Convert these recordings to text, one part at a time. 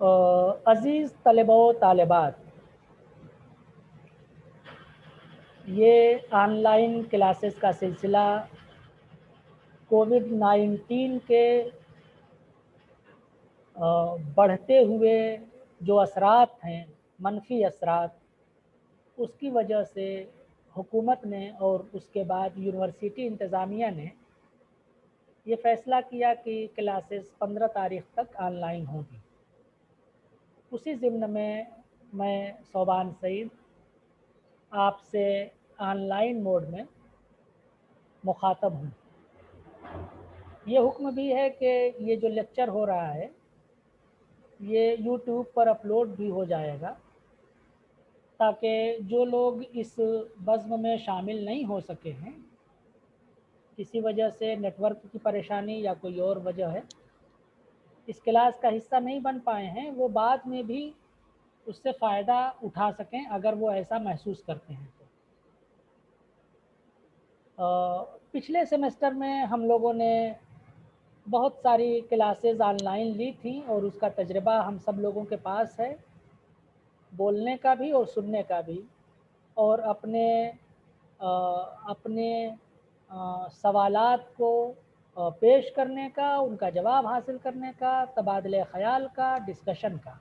عزیز طلبہ و طالبات، یہ آن لائن کلاسز کا سلسلہ کووڈ-19 کے بڑھتے ہوئے جو اثرات ہیں، منفی اثرات، اس کی وجہ سے حکومت نے اور اس کے بعد یونیورسٹی انتظامیہ نے یہ فیصلہ کیا کہ کلاسز 15 تاریخ تک آن لائن ہوں گی۔ اسی ضمن میں صوبان سعید آپ سے آن لائن موڈ میں مخاطب ہوں۔ یہ حکم بھی ہے کہ یہ جو لیکچر ہو رہا ہے یہ یوٹیوب پر اپلوڈ بھی ہو جائے گا، تاکہ جو لوگ اس بزم میں شامل نہیں ہو سکے ہیں، کسی وجہ سے نیٹ ورک کی پریشانی یا کوئی اور وجہ ہے، اس کلاس کا حصہ نہیں بن پائے ہیں، وہ بعد میں بھی اس سے فائدہ اٹھا سکیں اگر وہ ایسا محسوس کرتے ہیں تو۔ پچھلے سیمسٹر میں ہم لوگوں نے بہت ساری کلاسز آن لائن لی تھیں اور اس کا تجربہ ہم سب لوگوں کے پاس ہے، بولنے کا بھی اور سننے کا بھی، اور اپنے سوالات کو پیش کرنے کا، ان کا جواب حاصل کرنے کا، تبادلہ خیال کا، ڈسکشن کا۔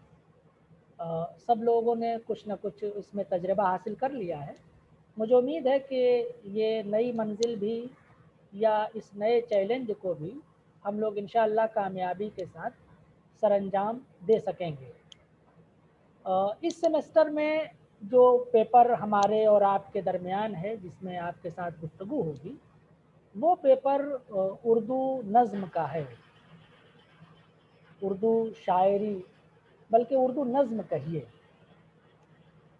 سب لوگوں نے کچھ نہ کچھ اس میں تجربہ حاصل کر لیا ہے۔ مجھے امید ہے کہ یہ نئی منزل بھی یا اس نئے چیلنج کو بھی ہم لوگ انشاءاللہ کامیابی کے ساتھ سر انجام دے سکیں گے۔ اس سیمسٹر میں جو پیپر ہمارے اور آپ کے درمیان ہے، جس میں آپ کے ساتھ گفتگو ہوگی، وہ پیپر اردو نظم کا ہے، اردو شاعری، بلکہ اردو نظم کہیے۔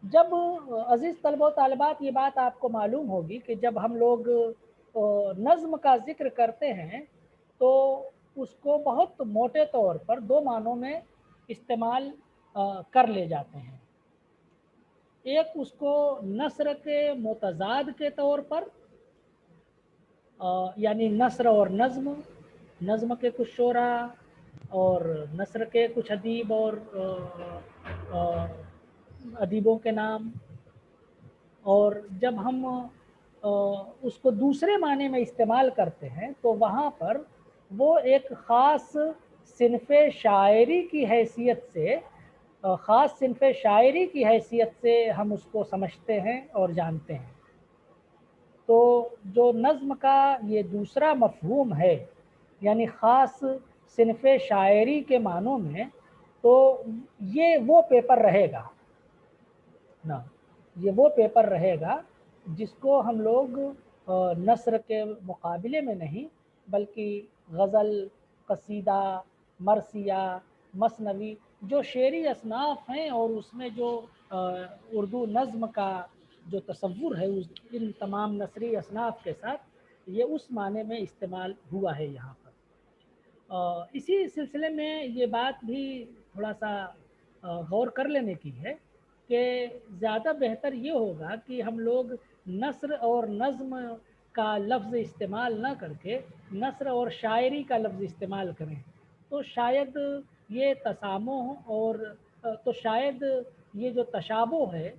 جب عزیز طلبہ و طالبات، یہ بات آپ کو معلوم ہوگی کہ جب ہم لوگ نظم کا ذکر کرتے ہیں تو اس کو بہت موٹے طور پر دو معنوں میں استعمال کر لے جاتے ہیں۔ ایک اس کو نثر کے متضاد کے طور پر، یعنی نثر اور نظم، نظم کے کچھ شعرا اور نثر کے کچھ ادیب اور ادیبوں کے نام، اور جب ہم اس کو دوسرے معنی میں استعمال کرتے ہیں تو وہاں پر وہ ایک خاص صنف شاعری کی حیثیت سے، ہم اس کو سمجھتے ہیں اور جانتے ہیں۔ تو جو نظم کا یہ دوسرا مفہوم ہے، یعنی خاص صنف شاعری کے معنوں میں، تو یہ وہ پیپر رہے گا نا، یہ وہ پیپر رہے گا جس کو ہم لوگ نثر کے مقابلے میں نہیں، بلکہ غزل، قصیدہ، مرثیہ، مثنوی، جو شعری اصناف ہیں اور اس میں جو اردو نظم کا جو تصور ہے ان تمام نثری اصناف کے ساتھ، یہ اس معنی میں استعمال ہوا ہے یہاں پر۔ اسی سلسلے میں یہ بات بھی تھوڑا سا غور کر لینے کی ہے کہ زیادہ بہتر یہ ہوگا کہ ہم لوگ نثر اور نظم کا لفظ استعمال نہ کر کے نثر اور شاعری کا لفظ استعمال کریں، تو شاید یہ تسامح اور تو شاید یہ جو تشابہ ہے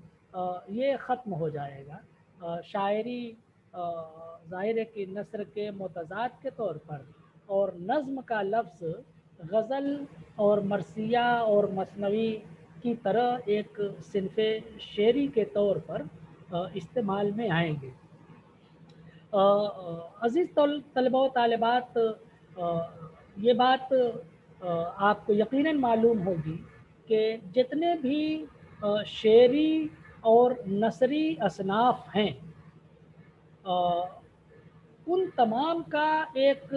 یہ ختم ہو جائے گا۔ شاعری ظاہر ہے کہ نثر کے متضاد کے طور پر، اور نظم کا لفظ غزل اور مرثیہ اور مثنوی کی طرح ایک صنف شعری کے طور پر استعمال میں آئیں گے۔ عزیز طلبہ و طالبات، یہ بات آپ کو یقیناً معلوم ہوگی کہ جتنے بھی شعری اور نثری اصناف ہیں، ان تمام کا ایک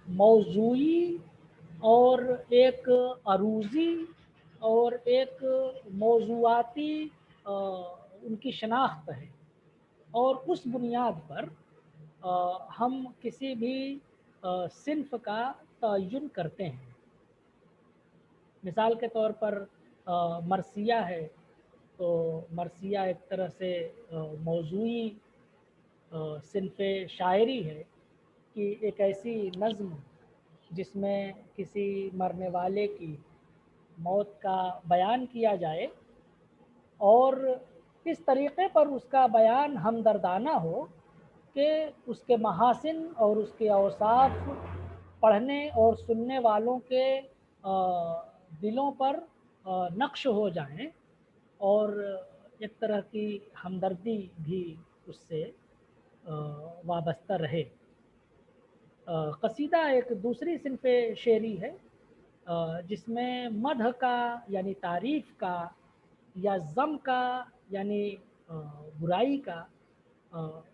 موضوعی اور ایک عروضی اور ایک موضوعاتی ان کی شناخت ہے، اور اس بنیاد پر ہم کسی بھی صنف کا تعین کرتے ہیں۔ مثال کے طور پر مرثیہ ہے، تو مرثیہ ایک طرح سے موضوعی صنف شاعری ہے کہ ایک ایسی نظم جس میں کسی مرنے والے کی موت کا بیان کیا جائے اور اس طریقے پر اس کا بیان ہمدردانہ ہو کہ اس کے محاسن اور اس کے اوصاف پڑھنے اور سننے والوں کے دلوں پر نقش ہو جائیں اور ایک طرح کی ہمدردی بھی اس سے وابستہ رہے۔ قصیدہ ایک دوسری صنف شعری ہے جس میں مدح کا یعنی تعریف کا یا ذم کا یعنی برائی کا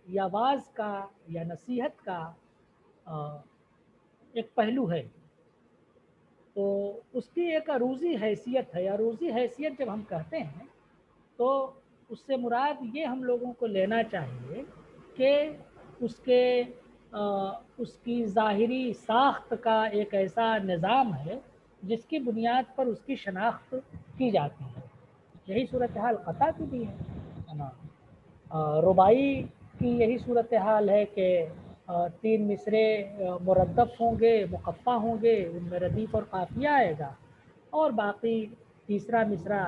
یا واعظ کا یا نصیحت کا ایک پہلو ہے، تو اس کی ایک عروضی حیثیت ہے۔ عروضی حیثیت جب ہم کہتے ہیں تو اس سے مراد یہ ہم لوگوں کو لینا چاہیے کہ اس کی ظاہری ساخت کا ایک ایسا نظام ہے جس کی بنیاد پر اس کی شناخت کی جاتی ہے۔ یہی صورتحال قطع کی بھی ہے نا۔ ربائی کی یہی صورتحال ہے کہ 3 مصرے مردف ہوں گے، مقفع ہوں گے، ان میں ردیف اور قافیہ آئے گا، اور باقی تیسرا مصرع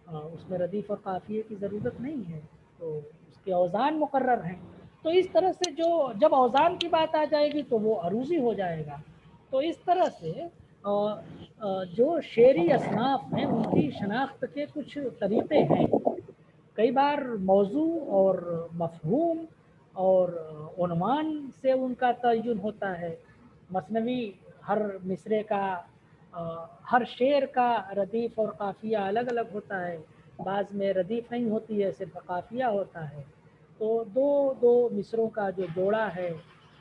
اس میں ردیف اور قافیے کی ضرورت نہیں ہے، تو اس کے اوزان مقرر ہیں۔ تو اس طرح سے جب اوزان کی بات آ جائے گی تو وہ عروضی ہو جائے گا۔ تو اس طرح سے جو شعری اصناف ہیں ان کی شناخت کے کچھ طریقے ہیں۔ کئی بار موضوع اور مفہوم اور عنوان سے ان کا تعین ہوتا ہے۔ مثنوی ہر مصرے کا ہر شعر کا ردیف اور قافیہ الگ الگ ہوتا ہے، بعض میں ردیف نہیں ہوتی ہے، صرف قافیہ ہوتا ہے، تو دو مصروں کا جو جوڑا ہے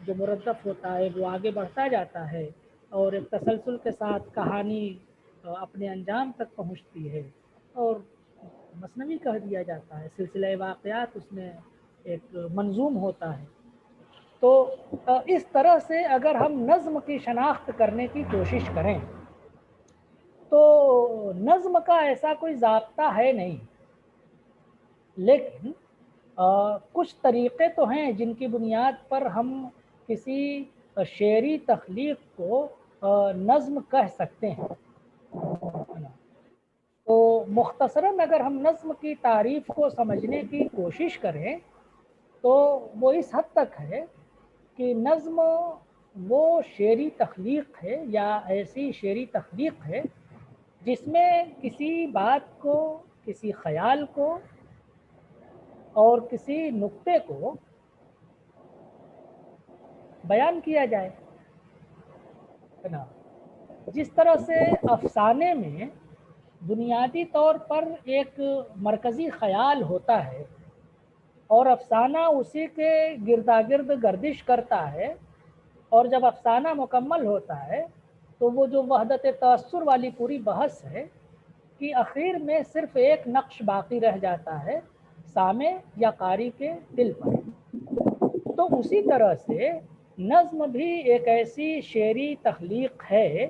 جو مردف ہوتا ہے وہ آگے بڑھتا جاتا ہے اور ایک تسلسل کے ساتھ کہانی اپنے انجام تک پہنچتی ہے اور مثنوی کہہ دیا جاتا ہے، سلسلہ واقعات اس میں ایک منظوم ہوتا ہے۔ تو اس طرح سے اگر ہم نظم کی شناخت کرنے کی کوشش کریں تو نظم کا ایسا کوئی ضابطہ ہے نہیں، لیکن کچھ طریقے تو ہیں جن کی بنیاد پر ہم کسی شعری تخلیق کو نظم کہہ سکتے ہیں۔ تو مختصراً اگر ہم نظم کی تعریف کو سمجھنے کی کوشش کریں تو وہ اس حد تک ہے کہ نظم وہ شعری تخلیق ہے یا ایسی شعری تخلیق ہے جس میں کسی بات کو، کسی خیال کو اور کسی نقطے کو بیان کیا جائے نا۔ جس طرح سے افسانے میں بنیادی طور پر ایک مرکزی خیال ہوتا ہے اور افسانہ اسی کے گرداگرد گردش کرتا ہے، اور جب افسانہ مکمل ہوتا ہے تو وہ جو وحدت تأثر والی پوری بحث ہے کہ آخر میں صرف ایک نقش باقی رہ جاتا ہے سامع یا قاری کے دل پر۔ تو اسی طرح سے نظم بھی ایک ایسی شعری تخلیق ہے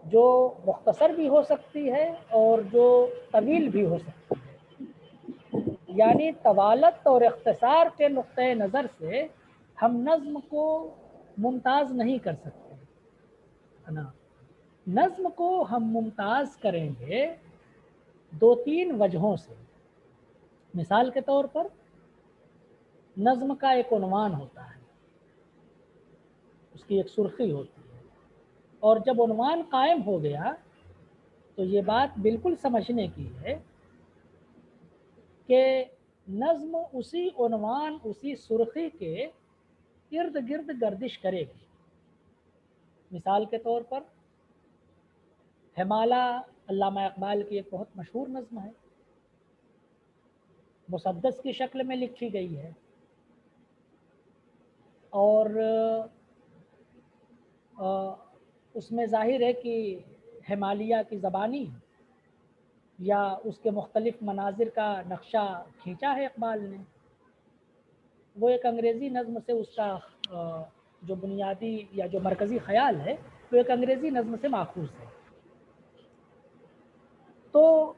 جو مختصر بھی ہو سکتی ہے اور جو طویل بھی ہو سکتی ہے، یعنی طوالت اور اختصار کے نقطۂ نظر سے ہم نظم کو ممتاز نہیں کر سکتے ہے نا۔ نظم کو ہم ممتاز کریں گے 2-3 وجہوں سے۔ مثال کے طور پر نظم کا ایک عنوان ہوتا ہے، اس کی ایک سرخی ہوتی ہے، اور جب عنوان قائم ہو گیا تو یہ بات بالکل سمجھنے کی ہے کہ نظم اسی عنوان، اسی سرخی کے ارد گرد گردش کرے گی۔ مثال کے طور پر ہمالہ علامہ اقبال کی ایک بہت مشہور نظم ہے، مسدس کی شکل میں لکھی گئی ہے اور اس میں ظاہر ہے کہ ہمالیہ کی زبانی یا اس کے مختلف مناظر کا نقشہ کھینچا ہے اقبال نے۔ وہ ایک انگریزی نظم سے اس کا جو بنیادی یا جو مرکزی خیال ہے وہ ایک انگریزی نظم سے ماخوذ ہے۔ تو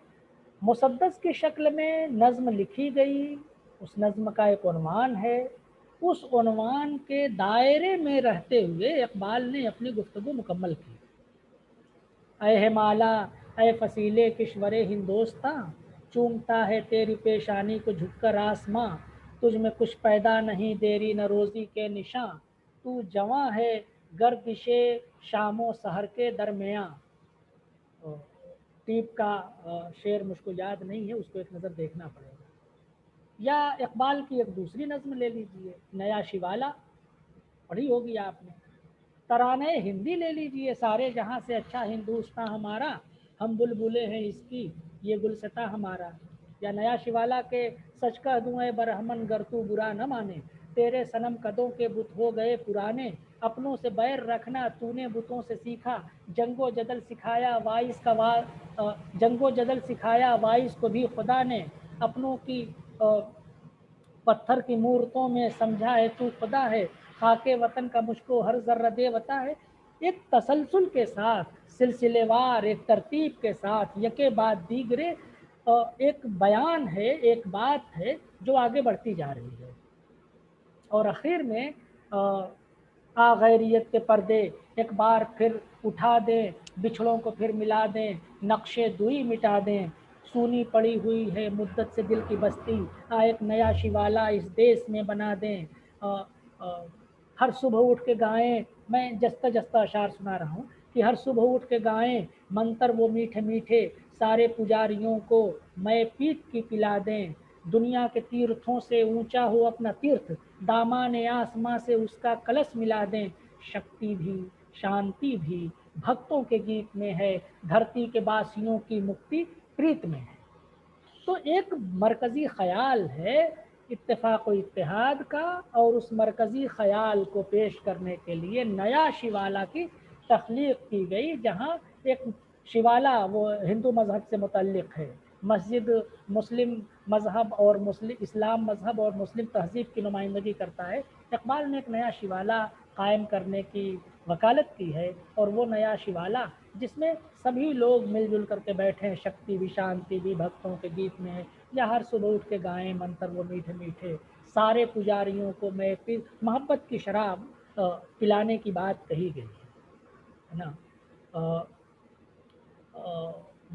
مسدس کی شکل میں نظم لکھی گئی، اس نظم کا ایک عنوان ہے، اس عنوان کے دائرے میں رہتے ہوئے اقبال نے اپنی گفتگو مکمل کی۔ اے ہمالا اے فصیلے کشور ہندوستاں، چومتا ہے تیری پیشانی کو جھک کر آسماں، تجھ میں کچھ پیدا نہیں دیری نہ روزی کے نشاں، تو جواں ہے گردش شام و سحر کے درمیاں۔ ٹیپ کا شعر مجھ کو یاد نہیں ہے، اس کو ایک نظر دیکھنا پڑے گا۔ یا اقبال کی ایک دوسری نظم لے لیجئے، نیا شیوالا، پڑھی ہوگی آپ نے۔ ترانے ہندی لے لیجئے، سارے جہاں سے اچھا ہندوستاں ہمارا، ہم بلبلے ہیں اس کی یہ گلستاں ہمارا۔ یا نیا شیوالا کے سچ کہہ دوں اے برہمن گر تو برا نہ مانے، تیرے صنم قدوں کے بت ہو گئے پرانے، اپنوں سے بیر رکھنا تو نے بتوں سے سیکھا، جنگ و جدل سکھایا وائس کا جنگ و جدل سکھایا وائس کو بھی خدا نے، اپنوں کی پتھر کی مورتوں میں سمجھا ہے تو خدا ہے، خاک وطن کا مجھ کو ہر ذرہ دے وطا ہے۔ ایک تسلسل کے ساتھ، سلسلے وار ایک ترتیب کے ساتھ، یکے بعد دیگرے ایک بیان ہے، ایک بات ہے جو آگے بڑھتی جا رہی ہے، اور اخیر میں غیریت کے پردے ایک بار پھر اٹھا دیں، بچھڑوں کو پھر ملا دیں، نقشے دوئی مٹا دیں، سونی پڑی ہوئی ہے مدت سے دل کی بستی، ایک نیا شیوالا اس دیس میں بنا دیں۔ ہر صبح اٹھ کے گائیں، میں جستہ جستہ اشعار سنا رہا ہوں کہ ہر صبح اٹھ کے گائیں منتر وہ میٹھے میٹھے، سارے پجاریوں کو میں پیت کی پلا دیں، دنیا کے تیرتھوں سے اونچا ہو اپنا تیرتھ، دامان آسماں سے اس کا کلش ملا دیں، شکتی بھی شانتی بھی بھکتوں کے گیت میں ہے، دھرتی کے باسیوں کی مکتی پریت میں ہے۔ تو ایک مرکزی خیال ہے اتفاق و اتحاد کا، اور اس مرکزی خیال کو پیش کرنے کے لیے نیا شیوالا کی تخلیق کی گئی، جہاں ایک شیوالا وہ ہندو مذہب سے متعلق ہے، مسجد مسلم مذہب اور اسلام مذہب اور مسلم تہذیب کی نمائندگی کرتا ہے۔ اقبال نے ایک نیا شیوالا قائم کرنے کی وکالت کی ہے، اور وہ نیا شیوالا جس میں سبھی لوگ مل جل کر کے بیٹھیں، شکتی بھی شانتی بھی بھکتوں کے گیت میں ہے، یا ہر صبح اٹھ کے گائیں منتر وہ میٹھے میٹھے، سارے پجاریوں کو میں محبت کی شراب پلانے کی بات کہی گئی ہے نا۔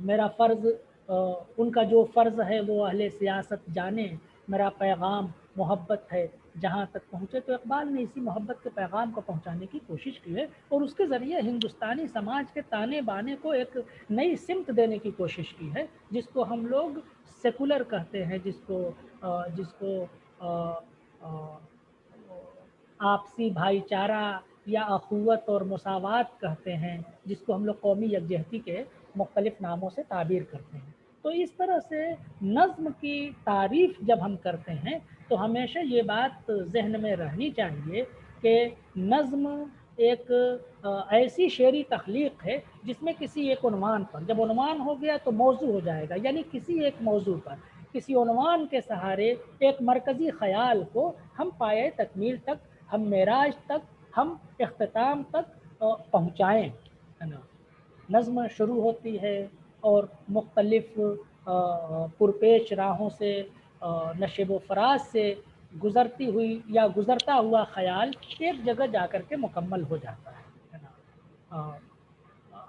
میرا فرض ان کا جو فرض ہے وہ اہل سیاست جانے، میرا پیغام محبت ہے جہاں تک پہنچے۔ تو اقبال نے اسی محبت کے پیغام کو پہنچانے کی کوشش کی ہے، اور اس کے ذریعے ہندوستانی سماج کے تانے بانے کو ایک نئی سمت دینے کی کوشش کی ہے، جس کو ہم لوگ سیکولر کہتے ہیں، جس کو آپسی بھائی چارہ یا اخوت اور مساوات کہتے ہیں، جس کو ہم لوگ قومی یکجہتی کے مختلف ناموں سے تعبیر کرتے ہیں۔ تو اس طرح سے نظم کی تعریف جب ہم کرتے ہیں تو ہمیشہ یہ بات ذہن میں رہنی چاہیے کہ نظم ایک ایسی شعری تخلیق ہے جس میں کسی ایک عنوان پر، جب عنوان ہو گیا تو موضوع ہو جائے گا، یعنی کسی ایک موضوع پر کسی عنوان کے سہارے ایک مرکزی خیال کو ہم پائے تکمیل تک، ہم معراج تک، ہم اختتام تک پہنچائیں، ہے نا۔ نظم شروع ہوتی ہے اور مختلف پرپیش راہوں سے، نشیب و فراز سے گزرتی ہوئی یا گزرتا ہوا خیال ایک جگہ جا کر کے مکمل ہو جاتا ہے نا۔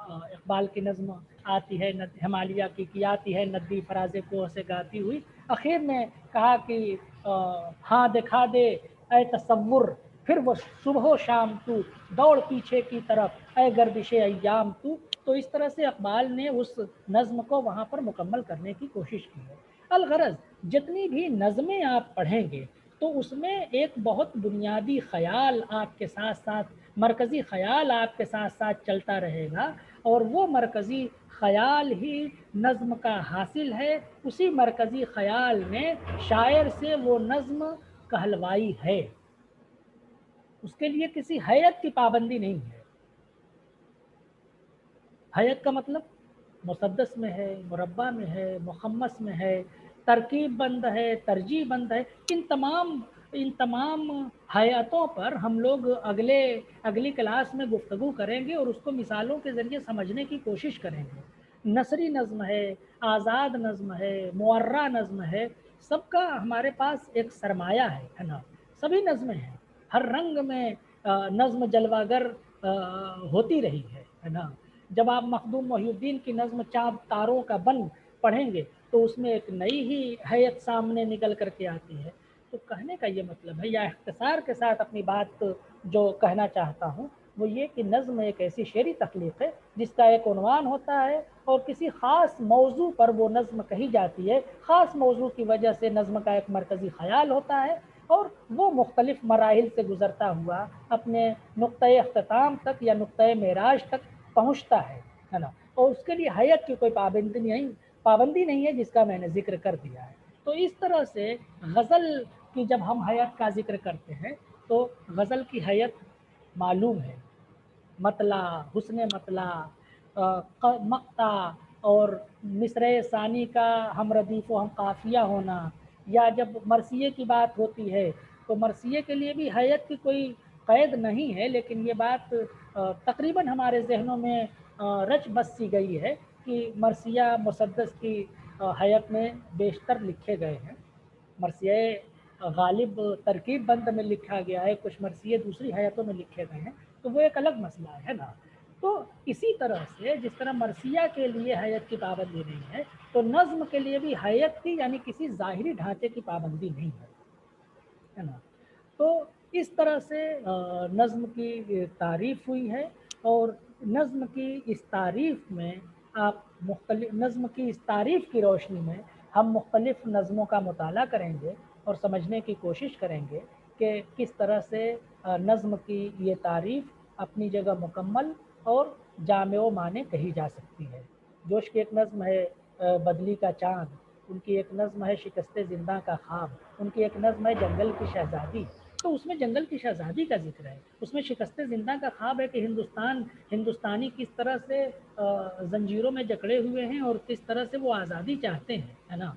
اقبال کی نظم آتی ہے ہمالیہ کی آتی ہے ندی فراز کو سے گاتی ہوئی، اخیر میں کہا کہ ہاں دکھا دے اے تصور، پھر وہ صبح و شام تو دوڑ پیچھے کی طرف اے گردش ایام تو۔ تو اس طرح سے اقبال نے اس نظم کو وہاں پر مکمل کرنے کی کوشش کی ہے۔ الغرض جتنی بھی نظمیں آپ پڑھیں گے تو اس میں ایک بہت بنیادی خیال آپ کے ساتھ ساتھ، مرکزی خیال آپ کے ساتھ ساتھ چلتا رہے گا، اور وہ مرکزی خیال ہی نظم کا حاصل ہے، اسی مرکزی خیال نے شاعر سے وہ نظم کہلوائی ہے، اس کے لیے کسی ہیئت کی پابندی نہیں ہے۔ ہیئت کا مطلب مسدس میں ہے، مربع میں ہے، مخمس میں ہے، ترکیب بند ہے، ترجیح بند ہے۔ ان تمام ہیئتوں پر ہم لوگ اگلی کلاس میں گفتگو کریں گے اور اس کو مثالوں کے ذریعے سمجھنے کی کوشش کریں گے۔ نثری نظم ہے، آزاد نظم ہے، معرہ نظم ہے، سب کا ہمارے پاس ایک سرمایہ ہے نا۔ سبھی نظمیں ہیں، ہر رنگ میں نظم جلوہ گر ہوتی رہی ہے نا، جب آپ مخدوم محی الدین کی نظم چاند تاروں کا بن پڑھیں گے تو اس میں ایک نئی ہی حیت سامنے نکل کر کے آتی ہے۔ تو کہنے کا یہ مطلب ہے، یا اختصار کے ساتھ اپنی بات جو کہنا چاہتا ہوں وہ یہ کہ نظم ایک ایسی شعری تخلیق ہے جس کا ایک عنوان ہوتا ہے اور کسی خاص موضوع پر وہ نظم کہی جاتی ہے، خاص موضوع کی وجہ سے نظم کا ایک مرکزی خیال ہوتا ہے اور وہ مختلف مراحل سے گزرتا ہوا اپنے نقطۂ اختتام تک یا نقطۂ معراج تک پہنچتا ہے نا۔ اور اس کے لیے حیت کی کوئی پابندی نہیں ہے، جس کا میں نے ذکر کر دیا ہے۔ تو اس طرح سے غزل کی جب ہم حیت کا ذکر کرتے ہیں تو غزل کی حیت معلوم ہے، مطلع، حسن مطلع، مقطع اور مصرع ثانی کا ہم ردیف و ہم قافیہ ہونا، یا جب مرثیے کی بات ہوتی ہے تو مرثیے کے لیے بھی حیت کی کوئی قید نہیں ہے، لیکن یہ بات تقریباً ہمارے ذہنوں میں رچ بس سی گئی ہے کہ مرثیہ مسدس کی حیت میں بیشتر لکھے گئے ہیں۔ مرثیہ غالب ترکیب بند میں لکھا گیا ہے، کچھ مرثیے دوسری حیتوں میں لکھے گئے ہیں، تو وہ ایک الگ مسئلہ ہے نا۔ تو اسی طرح سے جس طرح مرثیہ کے لیے حیت کی پابندی نہیں ہے تو نظم کے لیے بھی حیت کی یعنی کسی ظاہری ڈھانچے کی پابندی نہیں ہے نا۔ تو اس طرح سے نظم کی تعریف ہوئی ہے، اور نظم کی اس تعریف میں آپ نظم کی اس تعریف کی روشنی میں ہم مختلف نظموں کا مطالعہ کریں گے اور سمجھنے کی کوشش کریں گے کہ کس طرح سے نظم کی یہ تعریف اپنی جگہ مکمل اور جامع و معنی کہی جا سکتی ہے۔ جوش کی ایک نظم ہے بدلی کا چاند، ان کی ایک نظم ہے شکست زندہ کا خواب، ان کی ایک نظم ہے جنگل کی شہزادی۔ تو اس میں جنگل کی شہزادی کا ذکر ہے، اس میں شکست زندہ کا خواب ہے کہ ہندوستانی کس طرح سے زنجیروں میں جکڑے ہوئے ہیں اور کس طرح سے وہ آزادی چاہتے ہیں، ہے نا۔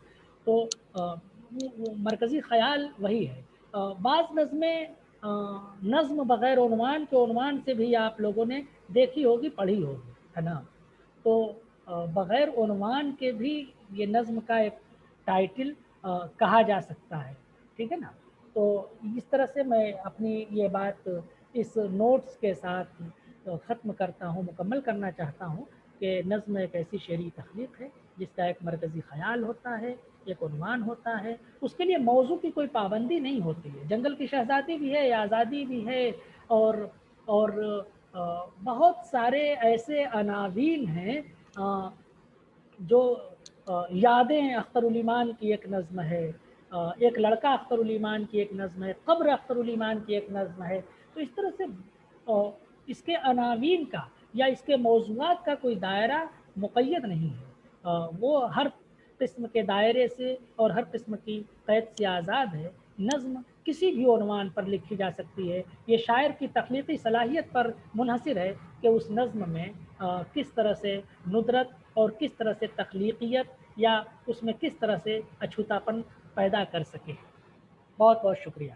تو وہ مرکزی خیال وہی ہے۔ بعض نظمیں نظم بغیر عنوان کے عنوان سے بھی آپ لوگوں نے دیکھی ہوگی، پڑھی ہوگی، ہے نا۔ تو بغیر عنوان کے بھی یہ نظم کا ایک ٹائٹل کہا جا سکتا ہے، ٹھیک ہے نا۔ تو اس طرح سے میں اپنی یہ بات اس نوٹس کے ساتھ ختم کرتا ہوں، مکمل کرنا چاہتا ہوں کہ نظم ایک ایسی شعری تخلیق ہے جس کا ایک مرکزی خیال ہوتا ہے، ایک عنوان ہوتا ہے، اس کے لیے موضوع کی کوئی پابندی نہیں ہوتی ہے۔ جنگل کی شہزادی بھی ہے، آزادی بھی ہے، اور بہت سارے ایسے عناوین ہیں جو یادیں اختر الایمان کی ایک نظم ہے، ایک لڑکا اختر الایمان کی ایک نظم ہے، قبر اختر الایمان کی ایک نظم ہے۔ تو اس طرح سے اس کے عناوین کا یا اس کے موضوعات کا کوئی دائرہ مقید نہیں ہے، وہ ہر قسم کے دائرے سے اور ہر قسم کی قید سے آزاد ہے۔ نظم کسی بھی عنوان پر لکھی جا سکتی ہے، یہ شاعر کی تخلیقی صلاحیت پر منحصر ہے کہ اس نظم میں کس طرح سے ندرت اور کس طرح سے تخلیقیت یا اس میں کس طرح سے اچھوتاپن پیدا کر سکے۔ بہت بہت شکریہ۔